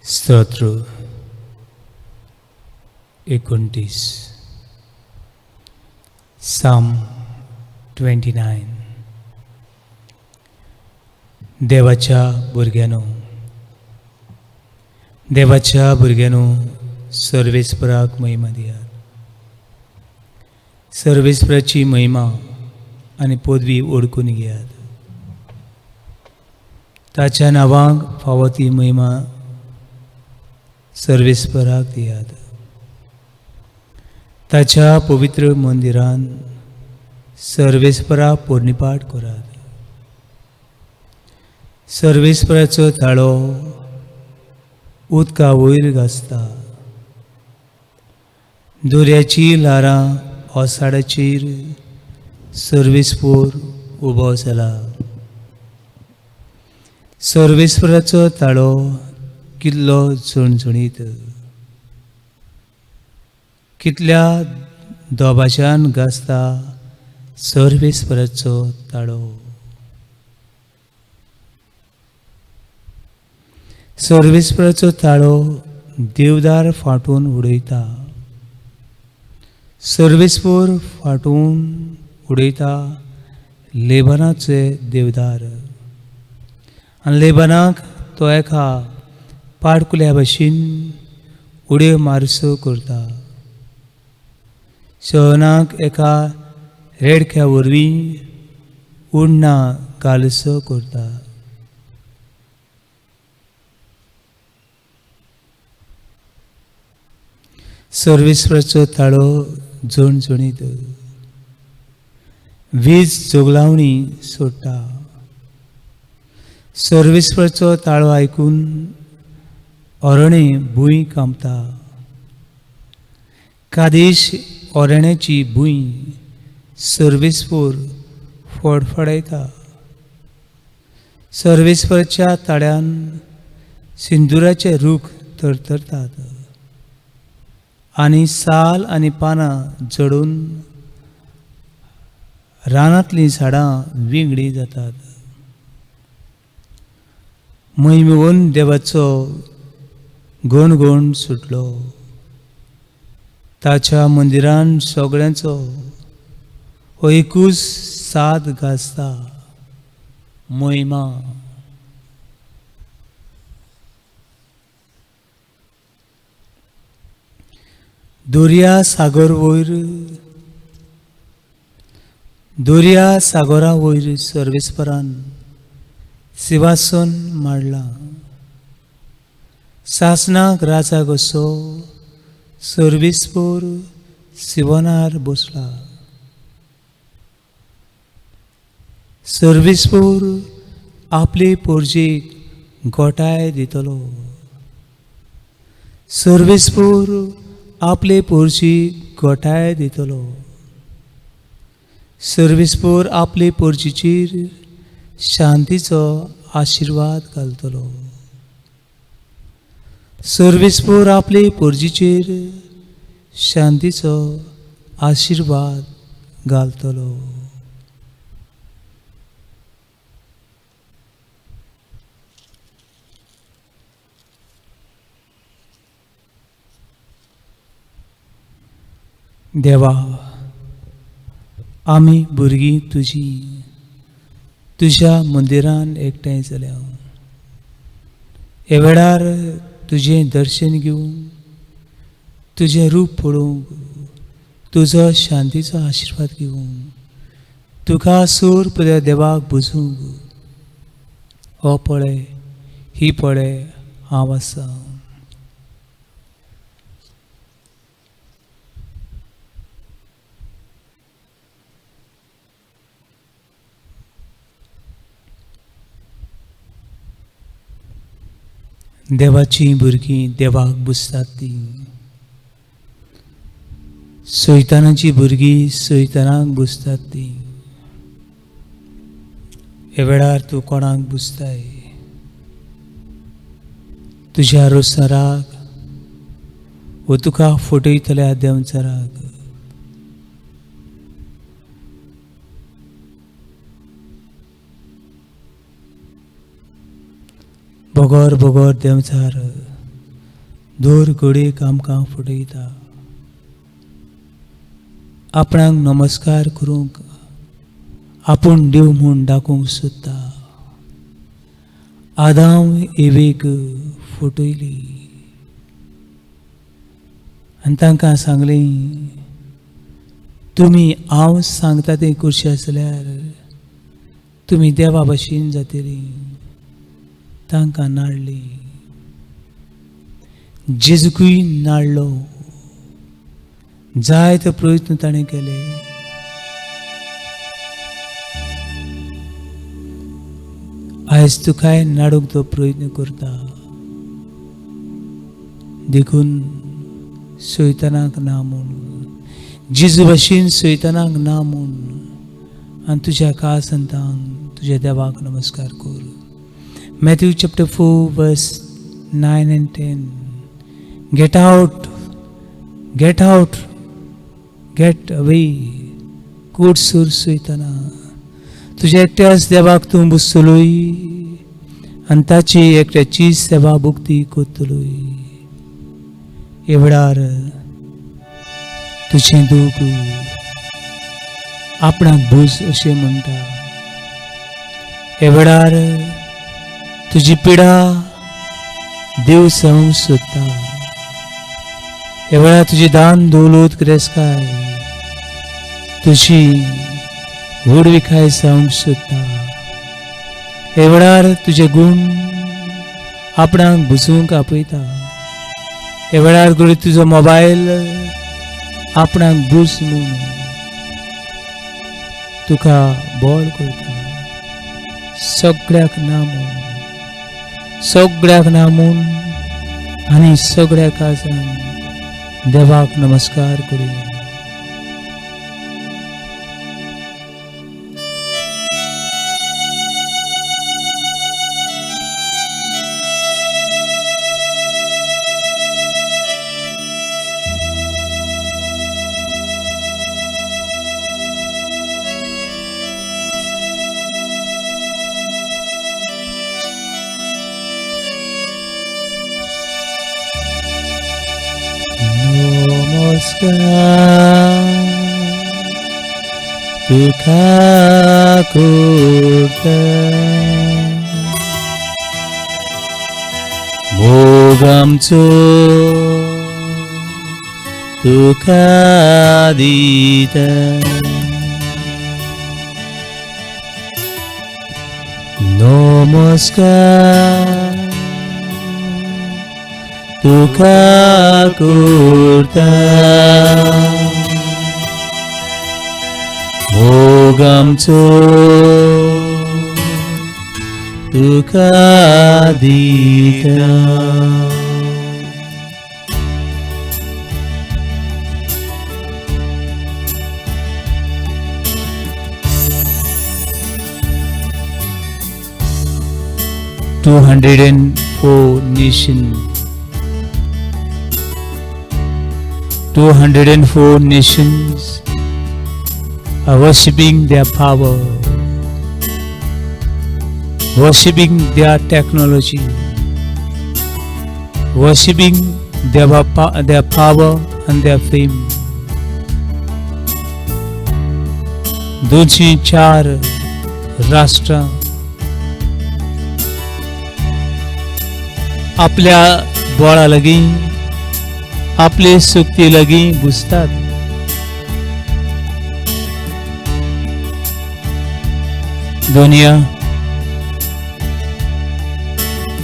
स्तोत्र 29 Psalm 29 देवाच्या भुरग्यानो सर्वेस्पराक महिमा दियात. सर्वेस्पराची महिमा आनी पदवी ओळखून घेयात. ताच्या नावांक फावो ती महिमा सर्वेस्पराक दियात. ताच्या पवित्र मंदिरान सर्वेस्पराक पोरनिपाट करात. सर्वेस्पराचो ताळो उदका वयर घासता. दोर्याची ल्हारां ओसाड्याचेर सर्वेस्पोर उबो जाला. सर्वेस्पराचो ताळो कितलो झणझणीत. कितल्या दोबाज्यान घासता सर्वेस्पराचो ताळो. सर्वेस्पराचो ताळो देवदार फाटून उडयता. सर्वेस्पोर फाटून उडयता लेबानाचे देवदार. आनी लेबानाक तो एका पाडकुल्या भाशेन उड्यो मारसो करता. शहनाक एका रेडक्या वरवीं उडना घालसो करता. सर्वेस्पराचो ताळो झणझणीत. वीज जोगलावणी सोडटा. सर्वेस्पराचो ताळो आयकून ओरणे भूंय कांपता. कादेश ओरण्याची भूंय सर्वेस्पोर फडफडयता. सर्वेस्पराच्या ताळ्यान सिंदुराचे रूख तरतरतात. आनी साल आनी पानां झडून रानांतलीं झाडां विंगडी जातात. महिमेवन देवाचो गणगण सुटलो. ताच्या मंदिरान सगळ्यांचो हो एकूच साद घासता. महिमा. दर्या सागरा वयर सर्वेस्परान सिंहासन मांडला. सासनाक राजा कसो सर्वेस्पोर सिंहासनार बसला. सर्वेस्पोर आपले पोरजेक गोठाय दितलो. सर्वेस्पोर आपले पोरजीक गोठाय दितलो. सर्वेस्पोर आपले पोरजीचेर शांतीचो आशिर्वाद घालतलो. सर्वेस्पोर आपले पोरजीचेर शांतीचो आशिर्वाद घालतलो. देवा, आमी भुरगीं तुजीं तुज्या मंदिरान एकठांय जाल्या. हे वेळार तुजें दर्शन घेवंक, तुजें रूप पळोवंक, तुजो शांतीचो आशिर्वाद घेवंक, तुका सूर पळय देवाक बुजूंक. हो पळय, ही पळय, हांव आसा. देवाची भुरगीं देवाक बुजतात तीं. सैतानाची भुरगीं सैतानाक बुजतात तीं. हे वेळार तूं कोणाक बुजताय? तुज्या रोसाराक व तुका फटयतल्या देंवचाराक? बगोर बगोर देंवचार दोर घोडेक आमकां फटयता. आपणाक नमस्कार करूंक आपूण देव म्हूण दाखोवंक सोदता. आदाम एवेक फटयली आनी तांकां सांगलें, तुमी हांव सांगता तें करचें आसल्यार तुमी देवा भाशेन जातलीं. तांकां नाडली. जेजूकूय नाडलो. जायते प्रयत्न ताणें केले. आयज तुकाय नाडूंक तो प्रयत्न करता. देखून सैतानाक ना म्हूण, जेजू भाशेन सैतानाक ना म्हूण आनी तुज्या काळसंतांक तुज्या देवाक नमस्कार कर. Matthew chapter 4 verse 9 and 10. Get out, get out, get away. कूड सूर सैताना. तुज्या एकट्याच देवाक तूं बुसतलोय आनी ताची एकट्याची सेवा भुक्ती करतलोय. हे वेळार तुजें दूख आपणाक भूज अशें म्हणटा. हे वेळार तुजी पिडा देव सवंक सोदता. हे वेळार तुजी दान दौलत क्रेस्काय तुजी व्हडविकाय जावंक सोदता. हे वेळार तुजे गूण आपणाक भुजूंक आपयता. हे वेळार घडी तुजो मोबायल आपणाक भूज म्हूण तुका बोल करता. सगळ्याक ना म्हूण, सगळ्याक ना म्हूण आनी सगळ्या काळजान देवाक नमस्कार करूया. तुका करता भोग आमचो तुका दिता. नमस्कार तुका करता भोग आमचो तुका दिता. 204 nations. 204 nations are worshipping their power, worshipping their technology, worshipping their power and their fame. 204 राष्ट्र आपल्या बळा लागीं आपले सुक्ती लागीं बुजतात. दुनिया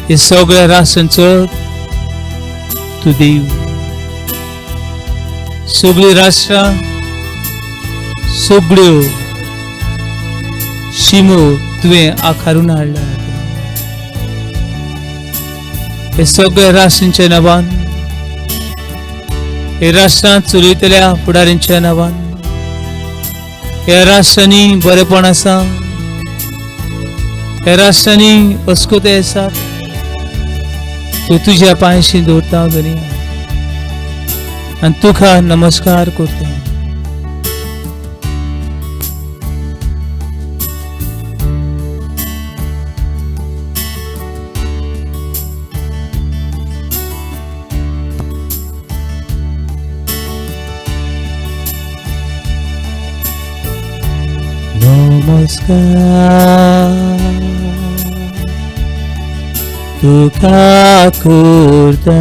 हे सगळ्या राष्ट्रांचो तूं देव. सगळीं राष्ट्रां सगळ्यो शिमो तुवें आकारून हाडला. हे सगळ्या राष्ट्रांच्या नांवान, हे राष्ट्रांत चलयतल्या फुडाऱ्यांच्या नांवान, ह्या राष्ट्रांनी बरेपण आसा, ह्या राष्ट्रांनी अस्कोताय आसात, त्यो तुज्या पांयशी दवरता दुनिया आनी तुका नमस्कार करता. नमस्कार तुका करता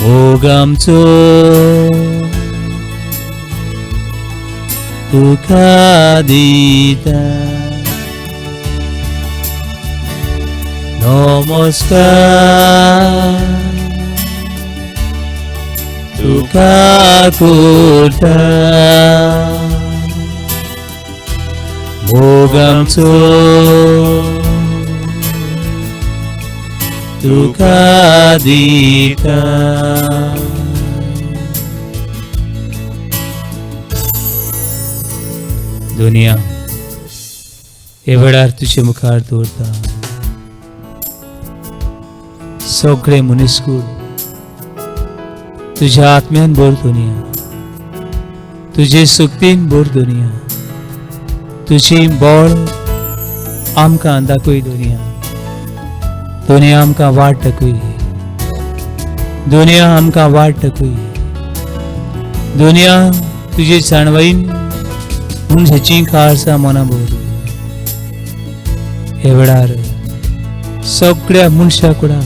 मोग आमचो तुका दिता नमस्कार तुका करता मोग आमचो तुका दिता दुनिया हे वेळार तुजे मुखार दवरता सगळे मनीसकूळ तुझ्या आत्म्यान भर दुनिया तुझे सुक्तीन भर दुनिया तुझी बळ आमकां दाखय दुनिया दुनिया आमकां वाट दाखय दुनिया आमकां वाट दाखय दुनिया तुझे जाणवाईन मनशाची काळजा मना भर हे वेळार सगळ्या मनशा कुडा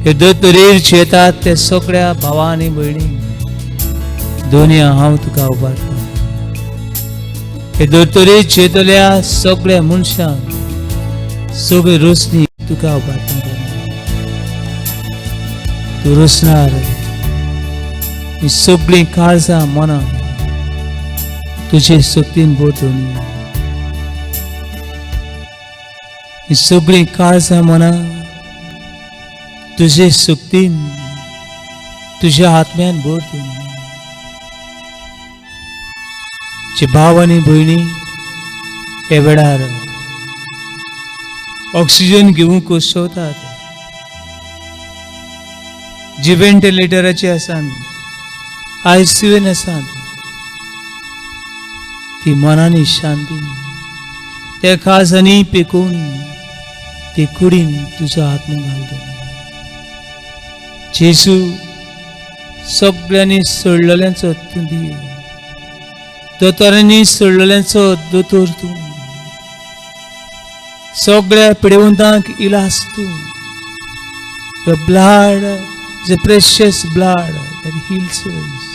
हे दोतोरेर येतात त्या सगळ्या भावा आनी भयणी दुनिया हांव तुका उबारता हे दोतोरेर येतल्या सगळ्या मनशांक सगळी रोसनी तुका उबारता तू रोसणार ही सगळी काळजां मना तुझे सक्तीन भर दुनिया ही सगळी काळजां मना तुझे सक्तीन तुझ्या आत्म्यान भर दुनिया जे भाव आनी भयणी हे वेळार ऑक्सिजन घेवंक सोदतात जी वेंटिलेटराची आसात आयसीयून आसात ती मनानी शांती त्या काळजांनी पेकोवणी ती कुडीन तुजो आत्मो घालता जेजू सगळ्यांनी सोडलेल्यांचो तूं दी दोतोरांनी सोडलेल्यांचो दोतोर तूं सगळ्या पिडेवंतांक इलाज तूं Your blood is a precious blood that heals us.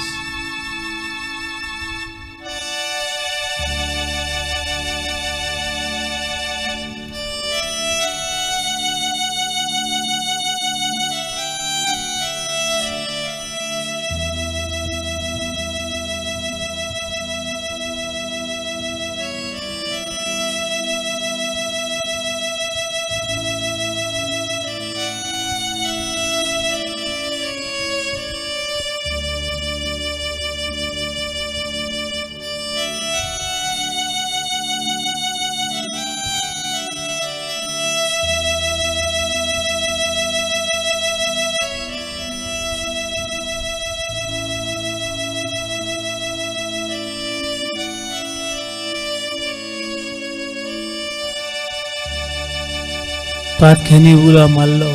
पातख्यांनी उलो मारलो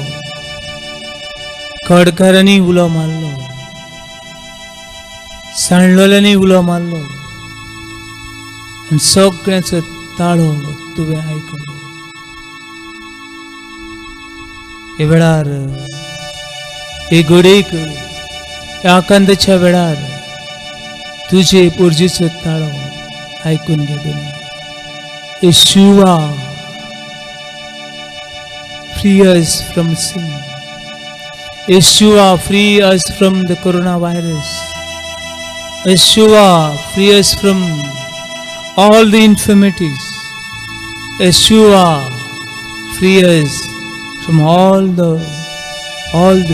खडकारांनी उलो मारलो सांडलोल्यांनी उलो मारलो आनी सगळ्यांचो ताळो तुवें आयकलो हे वेळार हे घडयेक ह्या आकांताच्या वेळार तुजे पुर्जेचो ताळो आयकून घे दुनिया येशुवा free us from sin. Yeshua, free us from the coronavirus. Yeshua, free us from all the infirmities. Yeshua, free us from all the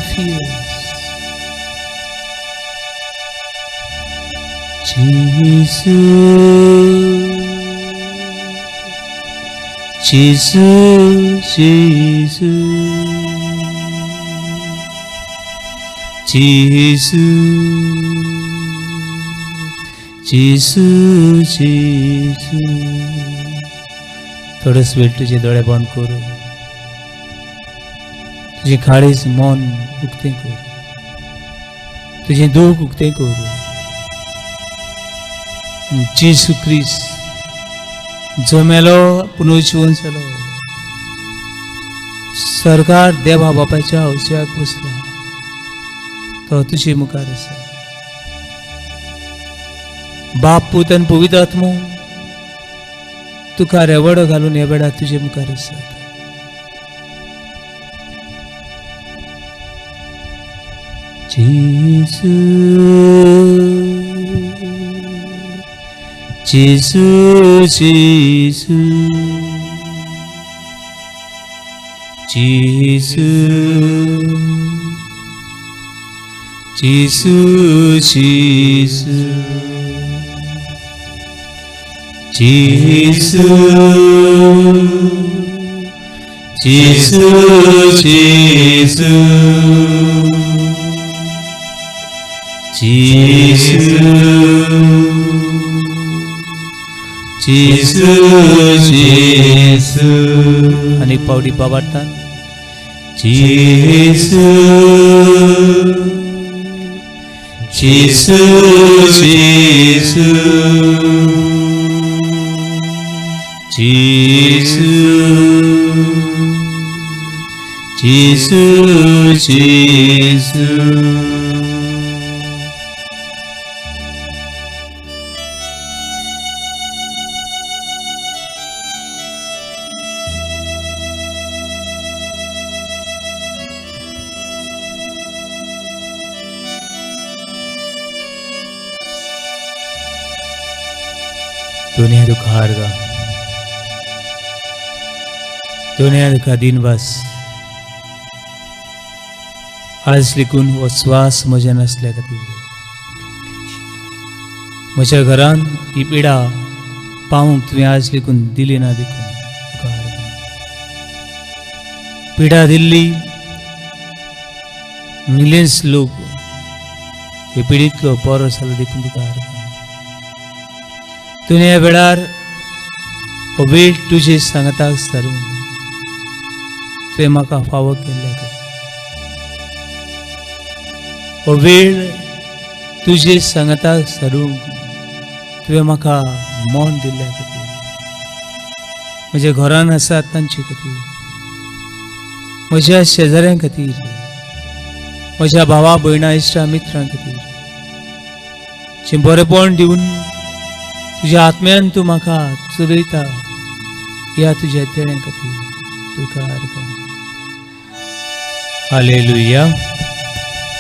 fears. Jesus. Jesus, Jesus, Jesus, Jesus, Jesus. थोडस वेळ तुझे डोळे बंद करू तुझे काळीज मन उक्ते करू तुझे दुःख उक्ते करू जेसू ख्रिस्त जो मेलो पुनरुज्जीवन जालो, सरकार देवा बापाच्या हौस्याक बसला, तो तुजे मुखार आसा. बाप पूत आनी पवित्र आत्मो तुका रेवडो घालून ह्या वेळार तुजे मुखार आसात. जेसू जेसू जेसू जेसू जेसू जेसू जेसू जेसू जेसू जेसू अनेक पावडी बाबार्थान जेसू जेसू जेसू जेसू जेसू जेसू. दुनिया दुखारगा, दुनिया दुखा दिन बस आज लिखून हो श्वास म्हज्या नासल्या खातीर, म्हज्या घरान ही पिडा पावूंक तुवें आज लिखून दिली ना देखून दुखारगा. पिडा दिल्ली मिलियन्स लोक हे पिडीतलो बरो जालो देखून दुखारगा. तुवें ह्या वेळार हो वेळ तुजे सांगताक सारून तुवें म्हाका फावो केल्ल्या खातीर, हो वेळ तुजे सांगताक सारूंक तुवें म्हाका मौन दिल्ल्या खातीर, म्हज्या घरान आसात तांचे खातीर, म्हज्या शेजाऱ्यां खातीर, म्हज्या भावा भयणां इश्टा मित्रां खातीर, जे बरेपण दिवन तुज्या आत्म्यान तूं म्हाका चलयता ह्या तुज्या देण्यां खातीर तुका आर्गा. Hallelujah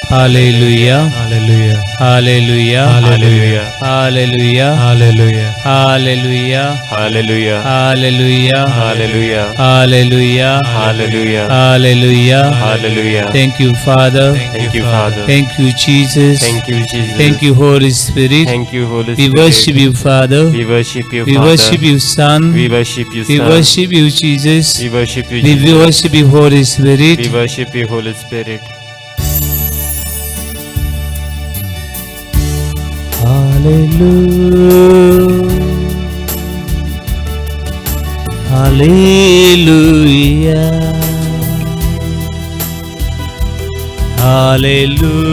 hallelujah hallelujah hallelujah hallelujah hallelujah hallelujah hallelujah hallelujah hallelujah hallelujah hallelujah hallelujah hallelujah hallelujah. Thank you Father, thank you Father, thank you Jesus, thank you Jesus, thank you Holy Spirit, thank you Holy Spirit. We worship you Father, we worship you Father, we worship you Son, we worship you Son, we worship you Jesus, we worship you Jesus, we worship you Holy Spirit, we worship you Holy Spirit. Hallelujah, hallelujah, hallelujah,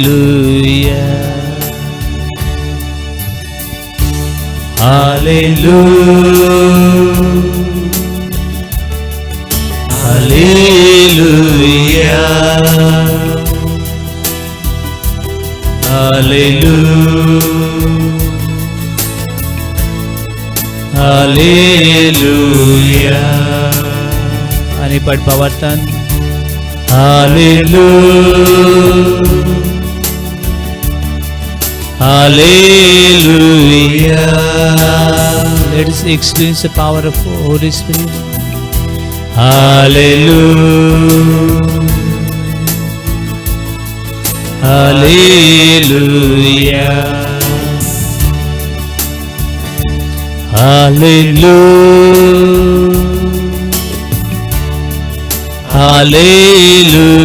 hallelujah, hallelujah, hallelujah, hallelujah. आणि पट भावार्थान hallelujah, hallelujah. Let us experience the power of Holy Spirit. Hallelujah, hallelujah, hallelujah, hallelujah.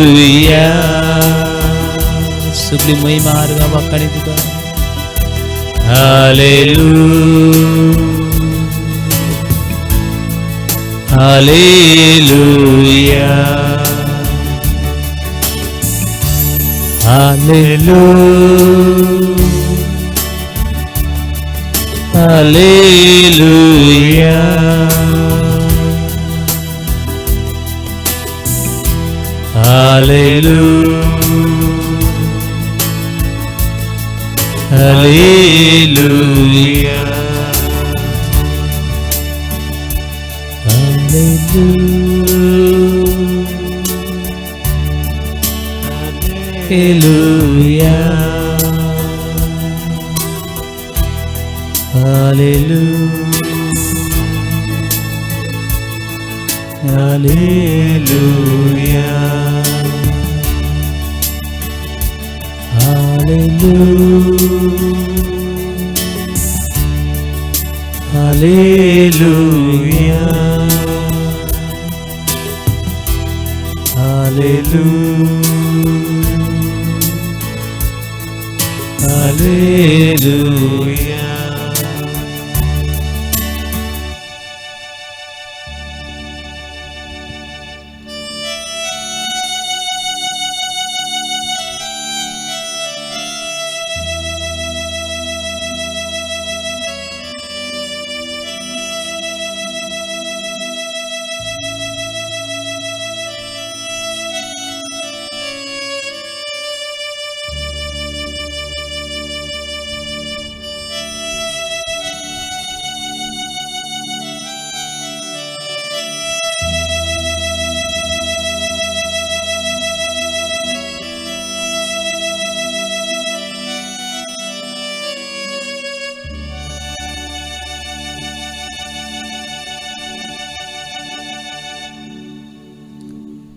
Sublime Mahima आर्गा Vakani Tuka. Hallelujah, hallelujah, hallelujah, Hallelujah. Hallelujah. Hallelujah. Hallelujah. Hallelujah. Hallelujah. Hallelujah. Hallelujah. Hallelujah. Hallelujah.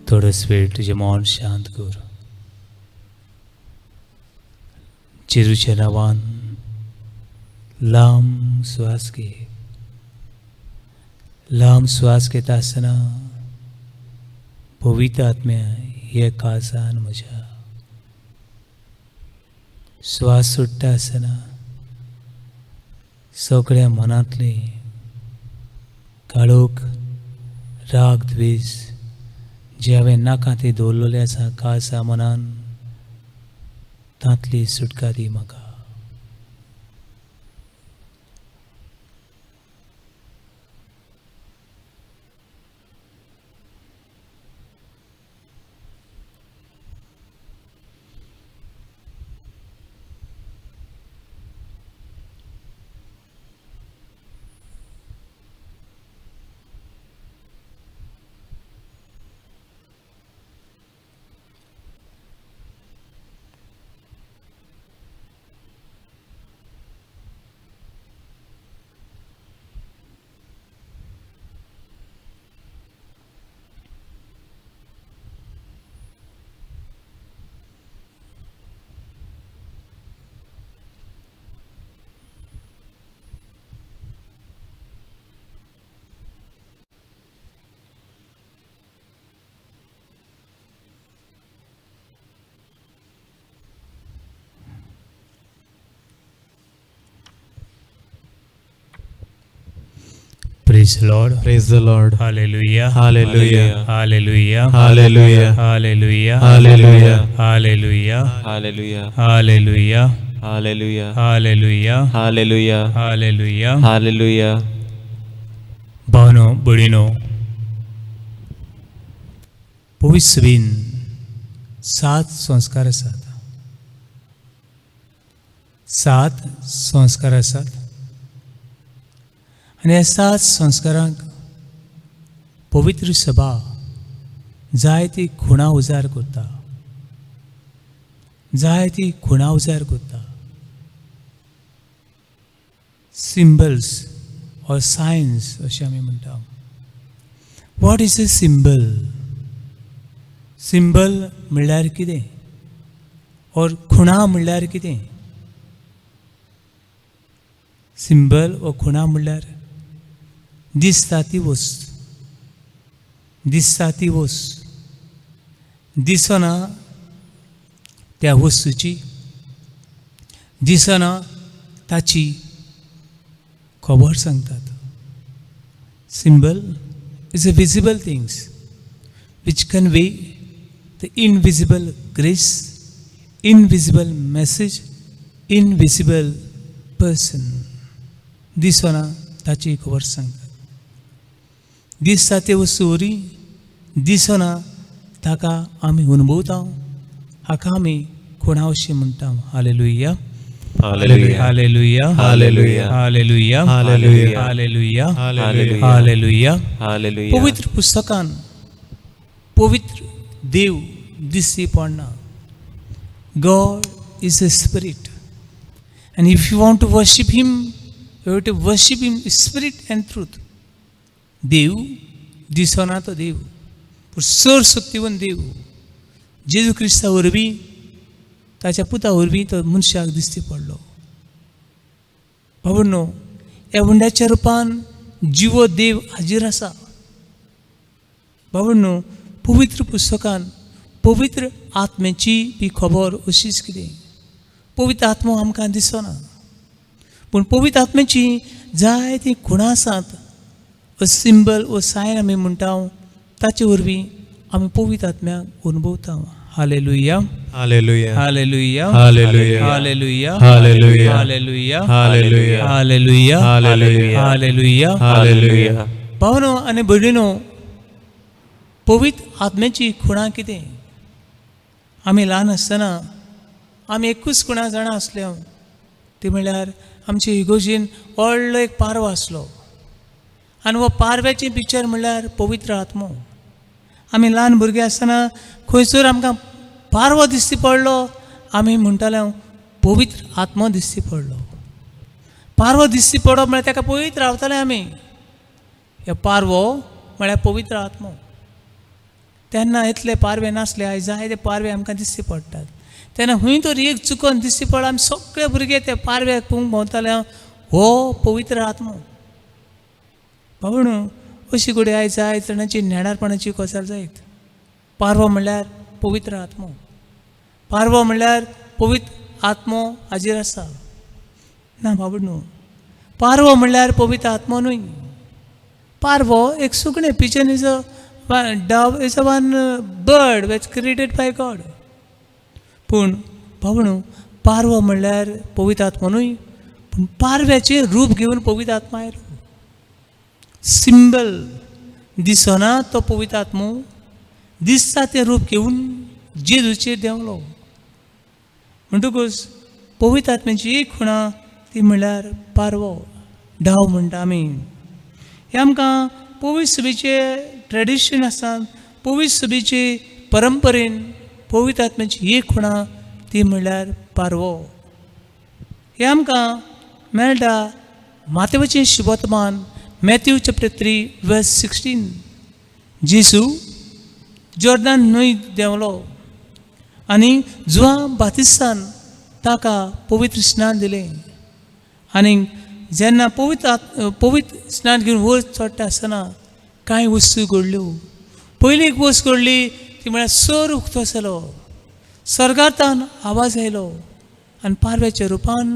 थोडस वेळ तुझे मौन शांत कर. जेजूच्या नावान लांब श्वास घे. लांब श्वास घेता आसतना पवित्र आत्म्या हे काळजान म्हज्या श्वास सुट्टा आसतना सगळ्या मनांतले काळोख राग द्वेष जे हांवें नाका ते दवरलेले आसा काळजा मनान तांतली सुटका दी म्हाका. Praise the Lord. Praise the Lord. Hallelujah. Hallelujah. Hallelujah. Hallelujah. Hallelujah. Hallelujah. Hallelujah. Hallelujah. Hallelujah. Hallelujah. Hallelujah. Hallelujah. Hallelujah. Hallelujah. भावनो बड़ीनो पवित्र बीन 7 संस्कार आसात. 7 संस्कार आसात आनी ह्या 7 संस्कारांक पवित्र सभा जायती खुणा उजार करता. जायती खुणा उजार करता. सिम्बल्स or signs अशें आमी म्हणटा. What is a symbol? Symbol म्हणल्यार कितें? और खुणा म्हणल्यार कितें? सिम्बल व खुणा म्हणल्यार दिसता ती वस्त. दिसता ती वस्त दिसना त्या वस्तूची, दिसना ताची खबर सांगतात. Symbol is a visible things which convey the invisible grace invisible message, invisible person. दिसना ताची खबर सांगता. दिसता ते वस्तू वरी, दिसना ताका आमी अनुभवता. हाका आमी कोणा अशें म्हणटा. Hallelujah, hallelujah, hallelujah, hallelujah, hallelujah, hallelujah, hallelujah, hallelujah, hallelujah. Hallelujah. पवित्र पुस्तकान पवित्र देव दिसती पडना. God is a spirit, and if you want to worship him, you have to worship him spirit and truth. देव दिसना तो देव, पूण सर्वशक्तिवन देव जेजू क्रिस्ता वरवीं ताच्या पुता वरवीं तो मनशाक दिसती पडलो. भावनो, ह्या हुंड्याच्या रुपान जिवो देव हाजीर आसा. भावनो, पवित्र पुस्तकान पवित्र आत्म्याची ही खबर अशीच कितें. पवित्र आत्मो आमकां दिसना, पूण पवित्र आत्म्याची जायतीं गुणां आसात. अ सिंबल व सायन आमी म्हणटा, ताचे वरवीं आमी पवित्र आत्म्याक अनुभवता. Hallelujah, hallelujah, hallelujah, hallelujah, hallelujah, hallelujah, hallelujah, hallelujah, hallelujah, hallelujah, hallelujah. Hallelujah. भावनो आनी भयणीनो, पवित्र आत्म्याची खुणां कितें. आमी ल्हान आसतना आमी एकूच खुणा जाणा आसले. ती म्हणल्यार आमच्या इगोजीन व्हडलो एक पारवो आसलो, आनी हो पारव्याचें पिक्चर म्हणल्यार पवित्र आत्मो. आमी ल्हान भुरगे आसतना खंयसर आमकां पारवो दिसती पडलो, आमी म्हणटाले पवित्र आत्मो दिसती पडलो. पारवो दिसती पडप म्हळ्यार ताका पळयत रावताले आमी. हे पारवो म्हळ्यार पवित्र आत्मो. तेन्ना इतले पारवे नासले, आयज जायते पारवे आमकां दिसती पडटात. तेन्ना खंय तरी एक चुकोन दिसती पडला, आमी सगळे भुरगे ते पारव्याक पळोवंक भोंवताले, हो पवित्र आत्मो. भावणो, अशी घडये आयज जायत जाणांची नेडारपणाची गजाल जायत. पारवो म्हणल्यार पवित्र आत्मो. पारवो म्हणल्यार पवित्र आत्मो हाजीर आसा. ना भावणो, पारवो म्हणल्यार पवित्र आत्मो न्हय. पारवो एक सुकणें. Pigeon is a dove is a one bird which created by God. पूण भावणो, पारवो म्हणल्यार पवित्र आत्मो न्हय, पूण पारव्याचें रूप घेवन पवित्र आत्मा आयलो. सिंबल दिसना तो पवित्र आत्मो दिसता तें रूप घेवन जेजूचेर देंवलो. म्हणटकूच पवित्र आत्म्याची एक खुणा ती म्हणल्यार पारवो, डाव म्हणटा आमी. हे आमकां पवित्र सभेचे ट्रेडिशन आसा. पवित्र सभेचे परंपरेन पवित्र आत्म्याची एक खुणा ती म्हणल्यार पारवो. हे आमकां मेळटा मातेवाचें शुभवर्तमान, मॅथ्यू चॅप्टर 3 वर्स 16. जेजू जॉर्दान न्हंय देंवलो आनी जुआं बातिस्तान ताका पवित्र स्नान दिलें. आनी जेन्ना पवित्र स्नान घेवन वयर चडटा आसतना कांय वस्तू घडल्यो. पयली एक वस्त घडली ती म्हळ्यार सर उक्तो जालो. सर्गांतल्यान आवाज आयलो आनी पारव्याच्या रुपान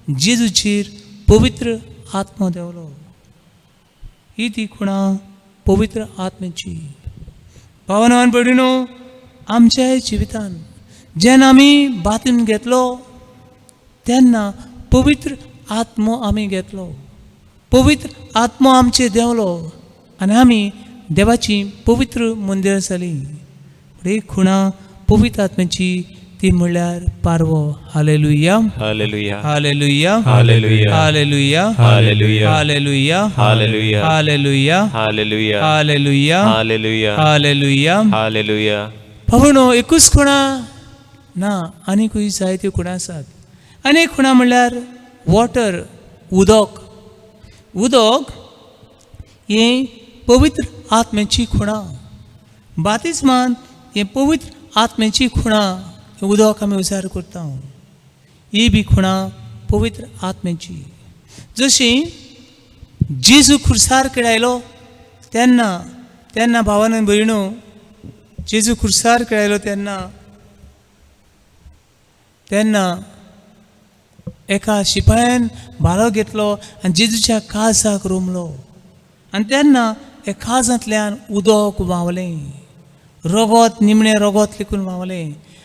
जेजूचेर पवित्र आत्मो देंवलो. ही ती खुणा पवित्र आत्म्याची. भावनो आनी भयणीनो, आमच्या जिवितान जेन्ना आमी बातीन घेतलो तेन्ना पवित्र आत्मो आमी घेतलो. पवित्र आत्मो आमचेर देंवलो आनी आमी देवाची पवित्र मंदिर जाली. एक खुणा पवित्र आत्म्याची ती म्हणल्यार पारवो. Hallelujah, hallelujah, hallelujah, hallelujah, hallelujah, hallelujah, hallelujah, hallelujah, hallelujah, hallelujah, hallelujah, hallelujah, hallelujah. Hallelujah. भावनो, एकूच खुणा ना, आनीकूय जायत्यो खुणा आसात. आनी एक खुणा म्हणल्यार वॉटर, उदक. उदक हें पवित्र आत्म्याची खुणा. बातिस्मान हें पवित्र आत्म्याची खुणा. उदक आमी उजार करता, ही बी खुणा पवित्र आत्म्याची. जशी जेजू खुर्सार खेळायलो तेन्ना भावानो भयणो, जेजू खुर्सार खेळायलो तेन्ना एका शिपायान भालो घेतलो आनी जेजूच्या काळजाक रोमलो. आनी तेन्ना हे काळजांतल्यान उदक व्हांवलें. रगत, निमणें रगत लेकून व्हांवलें.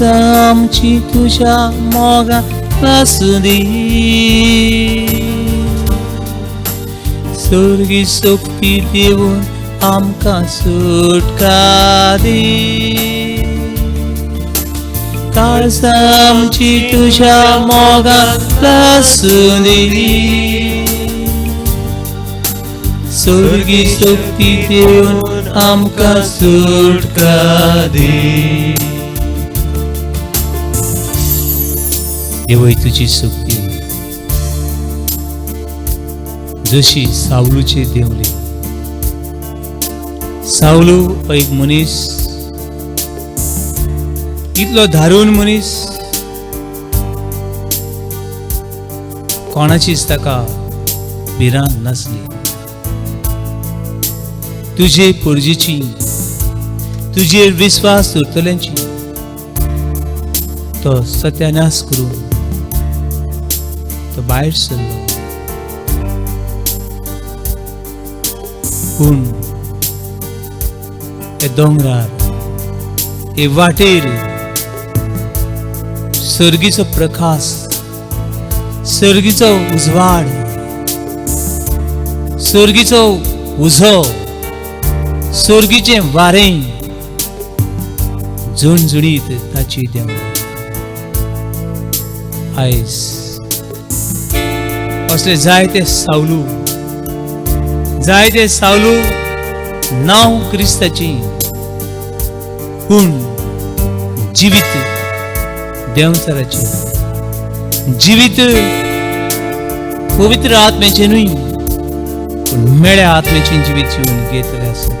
काळजा आमची तुझ्या मोगाला आसुदी, स्वर्गी शक्ती देऊन आमकां सुटका दी. काळजा आमची तुझ्या मोगाला आसुदी, स्वर्गी शक्ती देऊन आमकां सुटका दी. देवय तुझी शक्ती जशी सावलूचे देवले. सावलू एक मनीस, इतलो धारून मनीस, कोणाचीच ताका भिरांत नासली. तुझे पुरजेची, तुझेर विश्वास दवरतल्यांची तो सत्यानाश करून तो भायर सरलो. पूण हे दोंगरार, हे वाटेर सर्गीचो प्रकाश, सर्गीचो उजवाड, सर्गीचो उजो, सर्गीचें वारें झुणझुणीत ताची देंवली. आयज असले जायते सावलू, जायते सावलू नांव क्रिस्ताची, पूण जिवीत देंवचाराची, जिवीत पवित्र आत्म्याचे न्हय पूण मेळ्या आत्म्याचे जिवीत जिवन घेतले आसत.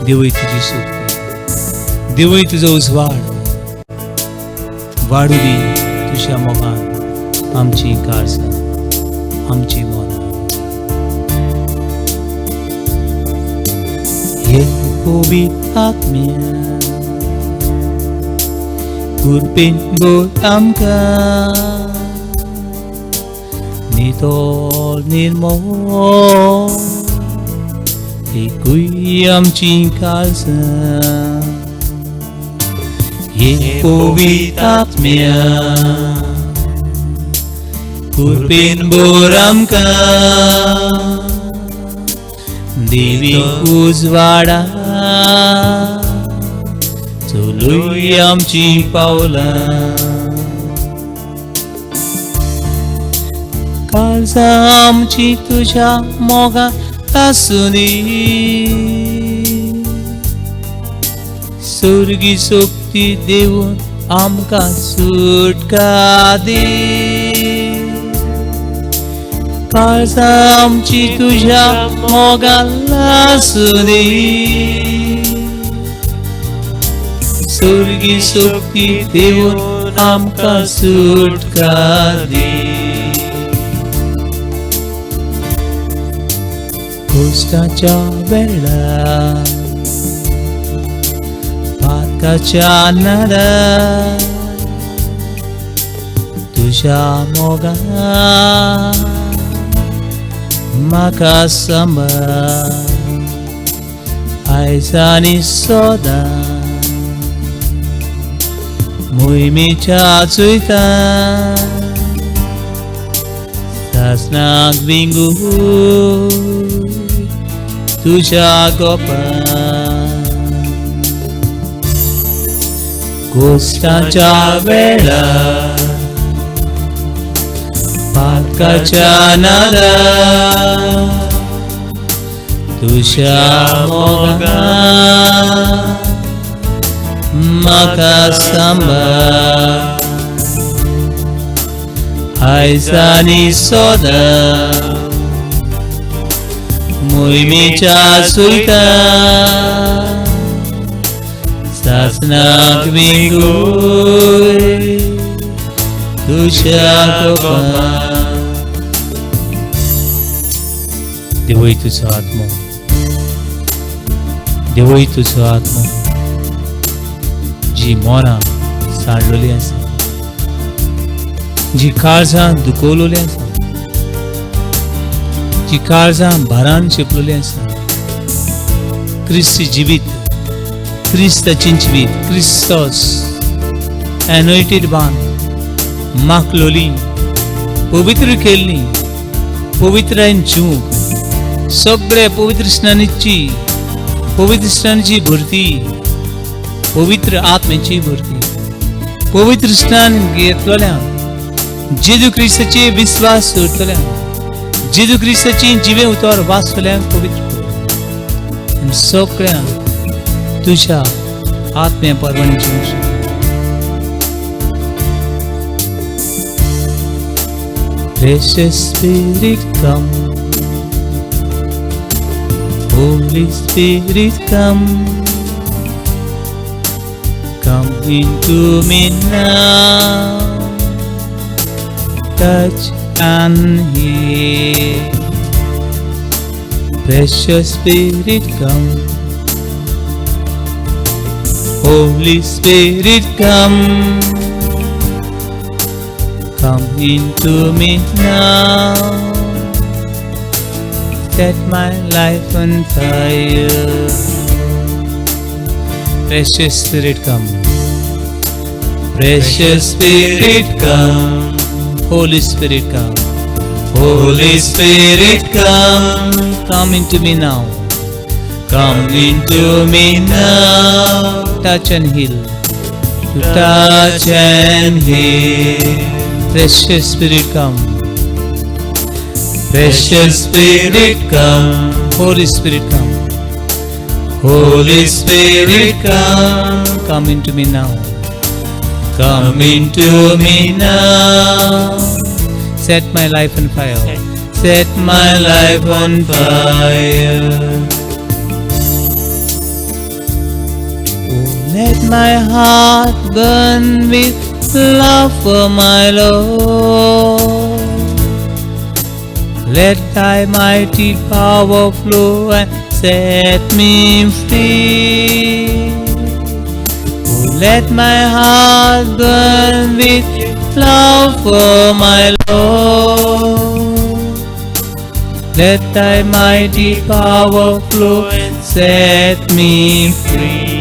देवय तुजी शक्ती, देवय तुजो उजवाड वाडू दी. तुझ्या मोगान आमची काळजा, आमची मोना. हे पवित्र आत्म्या गुरपेन बोल आमकां, नितोल निर्मळ एकूय आमची काळजा. हे पवित्र आत्म्या गुरपेन बोल आमकां, देवी उजवाडा चलूय आमची पावलां. काळजा आमची तुझ्या मोगान आसुदी, स्वर्गी शक्ती देऊन आमकां सुटका दी. काळजा आमची तुझ्या मोगान आसुदी, स्वर्गी शक्ती देऊन आमकां सुटका दी. कश्टाच्या वेळार, पातकाच्या नादार तुझ्या मोगान म्हाका सांबाळ. आयज आनी सदां मोहिमेच्या चुयतां सासणाक विंगून तुझ्या गोपान. कश्टाच्या वेळार, पातकाच्या नादार तुझ्या मोगान म्हाका सांबाळ. आयज आनी सदां मोहिमेच्या सुयतां सासणाक विंगून तुझ्या गोपान. देवय तुजो आत्मो, देवय तुजो आत्मो जी मोना सांडलेली आसा, जी काळजां दुखोवलेली आसा, जी काळजां भारान शेपलेली आसा, क्रिस्ती जिवीत Krista Chinchvit, Christos, Anointed One, Makloli, पवित्र केलनी, पवित्र जूक, सगळे पवित्र स्नानाची भरती, पवित्र आत्म्याची भरती, पवित्र स्नान घेतलेल्या, जेजू ख्रिस्ताचे विश्वास दवरतल्या, जेजू ख्रिस्ताची जिवे उतर वाचतल्या पवित्र सगळ्या तुझ्या आत्म्या परवाने जीवन. Precious Spirit come, Holy Spirit come, come into me now, touch and heal. Precious Spirit come, Holy Spirit come, come into me now, set my life on fire. Precious Spirit come, Precious Spirit come, Holy Spirit come, Holy Spirit come, come into me now, come into me now, touch and heal, to touch and heal. Precious Spirit come, Precious Spirit come, Holy Spirit come, Holy Spirit come, come into me now, come into me now, set my life on fire, set my life on fire. Oh, let my heart burn with love for my Lord. Let thy mighty power flow and set me free. Oh, let my heart burn with love for my Lord. Let thy mighty power flow and set me free.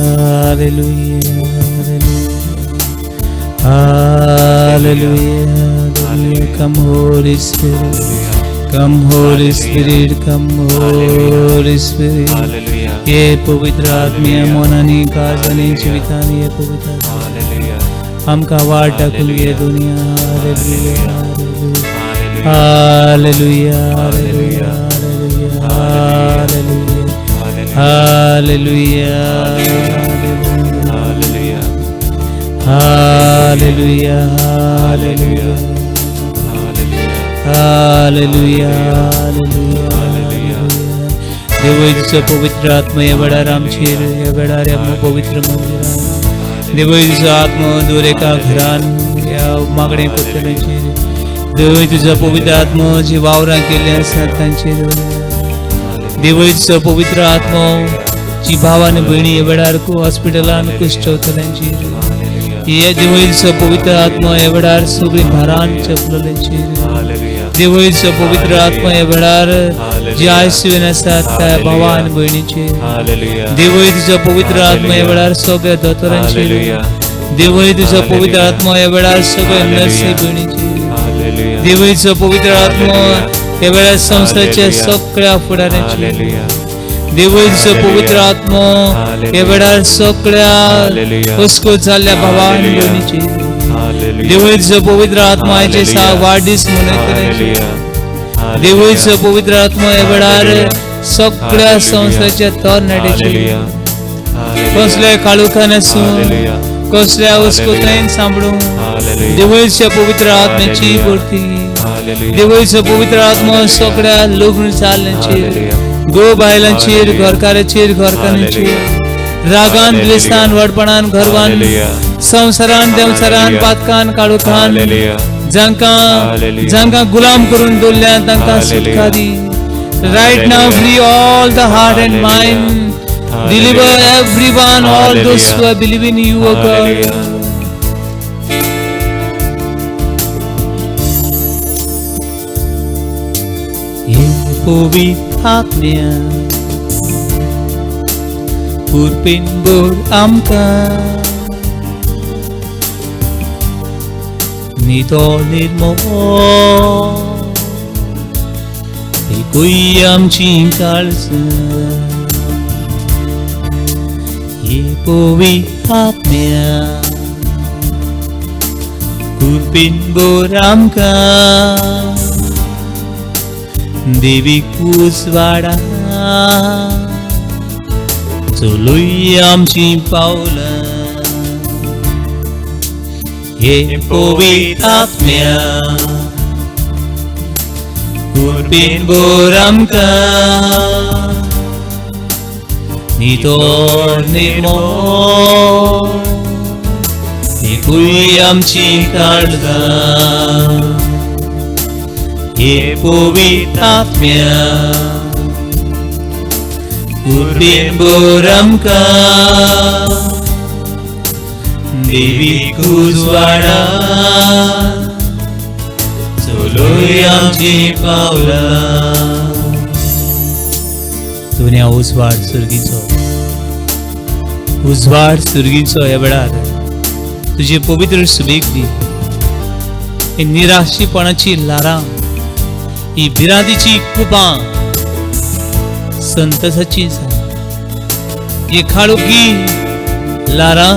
Hallelujah, hallelujah, hallelujah. Come Holy Spirit, come Holy Spirit, come Holy Spirit. Hallelujah. ये पवित्र आत्मीय मोनानी काजनी जीवितानी ये पवित्र हमका वाटा खुलिए दुनिया. Hallelujah, hallelujah, hallelujah, hallelujah, hallelujah, hallelujah, hallelujah, hallelujah, hallelujah. देवो तुझा पवित्र आत्मा ये बड़ा राम चेर ये बड़ा रे हम पवित्र मंदिर. देवो तुझा आत्मा दूरे का घरान या मागणे पुत्र चेर. देवो तुझा पवित्र आत्मा जी वावरा केल्या संतान चेर. देवो तुझा पवित्र आत्मा जी भावाने बहिणी ये बड़ा को हॉस्पिटलान कुष्ठ होतल्यांची. ये देवो तुझा पवित्र आत्मा ये बड़ा सगळी भारान चपलेची. देवो तुझा पवित्र आत्मा ये बड़ा जी आयसीयू नसतात त्या भावान बहिणीची. देवो तुझा पवित्र आत्मा ये बड़ा सगळ्या दोतोरांची. देवो तुझा पवित्र आत्मा ये बड़ा सगळ्या नर्सी बहिणीची. देवो तुझा पवित्र आत्मा ये बड़ा संस्थाच्या सगळ्या फुडाऱ्यांची. देवो तुझा पवित्र आत्मा ये बड़ा सगळ्या उसको चालल्या भावान बहिणीची. देवो तुझा पवित्र आत्मा याचे वाढदिवस मनयतले. देवो तुझा पवित्र आत्मा ये बड़ा सगळ्या संस्थाच्या तरणाट्याची. कसल्या काळुखा नसून कसल्या उसको तैन सांभाळून देवो तुझा पवित्र आत्म्याची भरती. देवो तुझा पवित्र आत्मा सगळ्या लग्न चालण्याची गो बायलांचेर घरकाराचेर घरकारांचेर रागान द्वेषान वडपणान घरवान संसारान देवसारान पातकान काळुखान जांकां गुलाम करून दवरल्या तांकां सुटका दी. Right now free all the heart and mind. Deliver everyone, all those who are believing in you, O God. ये पवित्र आत्म्या पुरपेन बोर आमकां नितो निर्मळ एकूय आमची काळज हे पवित्र आत्म्या पुरपेन बोर आमकां देवीक उजवाडा चलूय आमची पावलां हे पवित्र आत्म्या पुरपेन बोर आमकां नितो निर्मळ एकूय आमची काळजां हे पवित्र आत्म्या पुरपेन बोर आमकां देवीक उजवाडा चलूय आमची पावलां दुनिया उजवाड सुरगीचो ह्या वेळार तुझे पवित्र सुबेक दी ही निराशीपणाची लारां ही भिरांतीची कुपां संतसाची ही खाळुकी लारां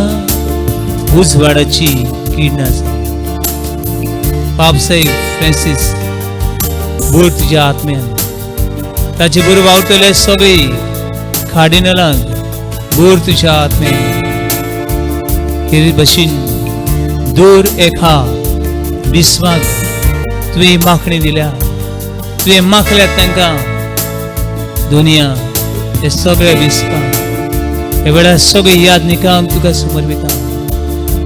उजवाडाची किरणां पापसाईक फ्रांसीस बोर तुज्या आत्म्यान ताचे बरोबर वावतले सगळी कार्डिनलांक बोर तुज्या आत्म्यान हे भशेन दूर एका विस्वाक तुवें माखणी दिल्या तुवें माखल्यात तांकां दुनिया हे सगळे विस्वाक हे वेळार सगळे यादनिकांक तुका समर्पिता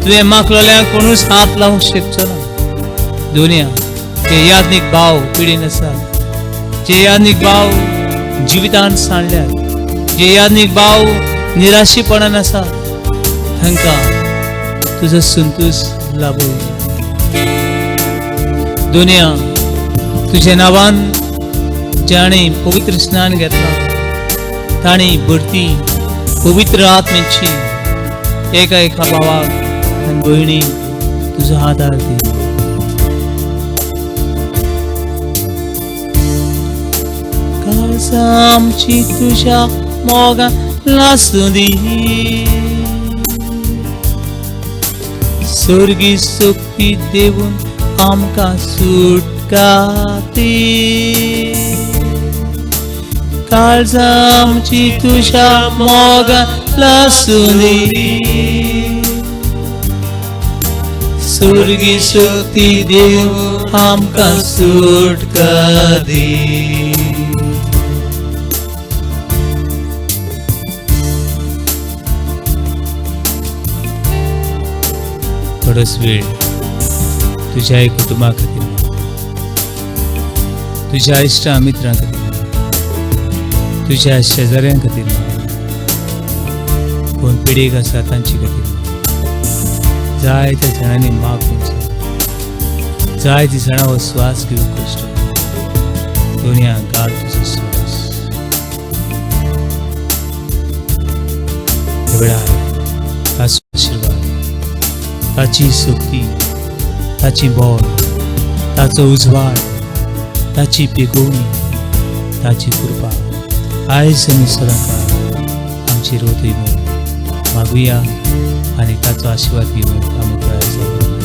तुवें माखलेल्यांक कोणूच हात लावंक शकचो ना दुनिया हे यादनीक भाव पिडीन आसात जे यादनीक भाव जिवितान सांडल्यात जे यादनीक भाव निराशीपणान आसात तांकां तुजो संतोष लाभूं दुनिया तुझ्या नांवान ज्याणे पवित्र स्नान घेतला ताणी भरती पवित्र आत्म्याची एका भावाक आनी भयणीक तुजो आदार दी काळजां आमची तुज्या मोगान लासूं दी स्वर्गी शक्ती देवून आमकां सुटका दी काळजां आमची तुज्या मोगान लासूं दी स्वर्गी शक्ती देवून आमकां सुटका दी थोडोस वेळ तुझ्या कुटुंबा खातीर तुझ्या इश्टा मित्रां खातीर तुझ्या शेजाऱ्यां खातीर कोण पिडीक आसा तांचे खातीर जायत्या जाणांनी माग तुमचो जायती जाणां हो स्वास घेवंक कश्ट दुनिया गाड तुजो स्वास ह्या वेळार ताचो आशिर्वाद ताची शक्ती ताची बोल ताचो उजवाड ताची पिकोवणी ताची कृपा आयज आनी सदांकाळ आमची रोतय मागुया आनी ताचो आशिर्वाद घेवंक आमी प्रयत्न